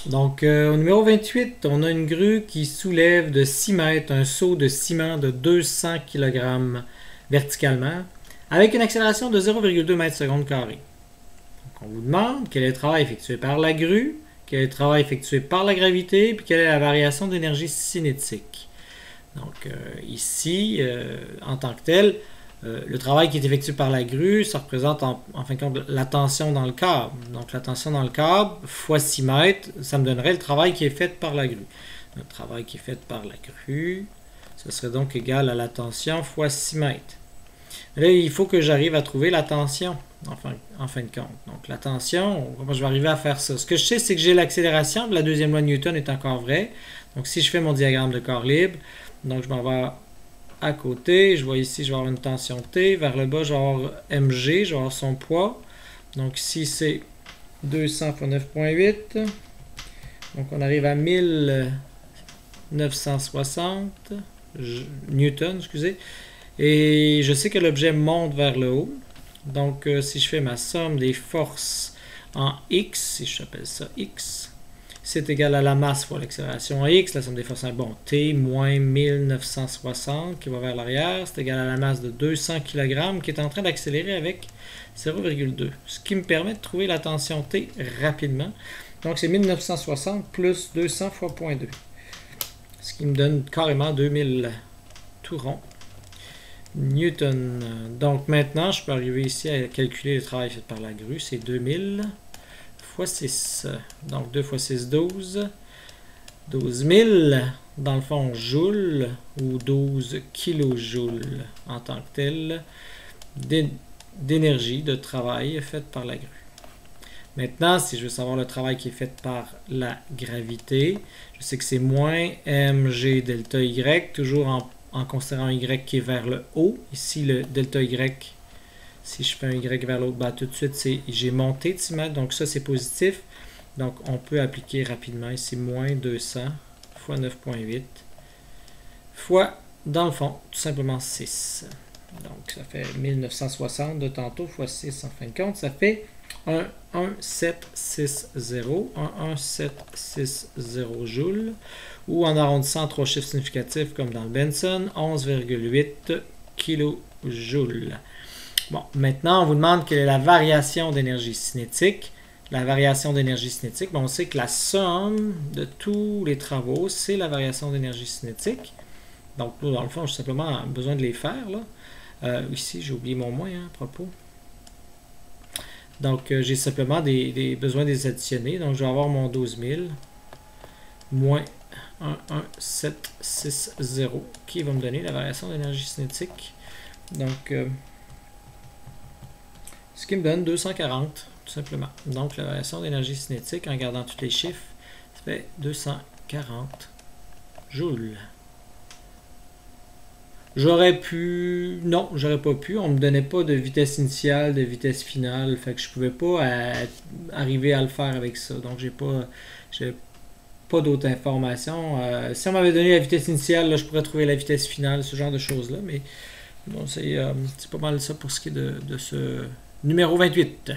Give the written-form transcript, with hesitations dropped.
Donc, au numéro 28, on a une grue qui soulève de 6 mètres un seau de ciment de 200 kg verticalement, avec une accélération de 0,2 m/s². Donc, on vous demande quel est le travail effectué par la grue, quel est le travail effectué par la gravité, puis quelle est la variation d'énergie cinétique. Donc, ici, en tant que tel, le travail qui est effectué par la grue, ça représente en fin de compte la tension dans le câble. Donc la tension dans le câble fois 6 mètres, ça me donnerait le travail qui est fait par la grue. Le travail qui est fait par la grue, ce serait donc égal à la tension fois 6 mètres. Là, il faut que j'arrive à trouver la tension en fin de compte. Donc la tension, comment je vais arriver à faire ça? Ce que je sais, c'est que j'ai l'accélération, la deuxième loi de Newton est encore vraie. Donc si je fais mon diagramme de corps libre, donc je m'en vais à côté, je vois ici, je vais avoir une tension T. Vers le bas, je vais avoir mg, je vais avoir son poids. Donc ici, c'est 200 fois 9,8. Donc on arrive à 1960 newtons, excusez. Et je sais que l'objet monte vers le haut. Donc si je fais ma somme des forces en x, si j'appelle ça x, c'est égal à la masse fois l'accélération en x, la somme des forces, bon, t moins 1960 qui va vers l'arrière, c'est égal à la masse de 200 kg qui est en train d'accélérer avec 0,2. Ce qui me permet de trouver la tension T rapidement. Donc c'est 1960 plus 200 fois 0,2. Ce qui me donne carrément 2000 tout rond Newton. Donc maintenant, je peux arriver ici à calculer le travail fait par la grue, c'est 2000 fois 6. Donc 2 fois 6, 12. 12 000, dans le fond, joules, ou 12 kilojoules en tant que tel, d'énergie, de travail faite par la grue. Maintenant, si je veux savoir le travail qui est fait par la gravité, je sais que c'est moins mg delta y, toujours en considérant y qui est vers le haut. Ici, le delta y, si je fais un y vers l'autre, ben, tout de suite, j'ai monté de 6 mètres, donc ça, c'est positif. Donc, on peut appliquer rapidement ici moins 200 fois 9,8 fois, dans le fond, tout simplement 6. Donc, ça fait 1960 de tantôt fois 6 en fin de compte. Ça fait 11760, 11760 joules, ou en arrondissant 3 chiffres significatifs comme dans le Benson, 11,8 kilojoules. Bon, maintenant, on vous demande quelle est la variation d'énergie cinétique. La variation d'énergie cinétique, bon, on sait que la somme de tous les travaux, c'est la variation d'énergie cinétique. Donc, là, dans le fond, j'ai simplement besoin de les faire. Là. Ici, j'ai oublié mon moins à propos. Donc, j'ai simplement besoin de les additionner. Donc, je vais avoir mon 12 000 moins 11760 qui va me donner la variation d'énergie cinétique. Donc, ce qui me donne 240. Tout simplement. Donc, la variation d'énergie cinétique, en gardant tous les chiffres, ça fait 240 joules. J'aurais pu... Non, j'aurais pas pu. On me donnait pas de vitesse initiale, de vitesse finale. Fait que je pouvais pas arriver à le faire avec ça. Donc, j'ai pas d'autres informations. Si on m'avait donné la vitesse initiale, là, je pourrais trouver la vitesse finale, ce genre de choses-là. Mais bon, c'est pas mal ça pour ce qui est de ce numéro 28.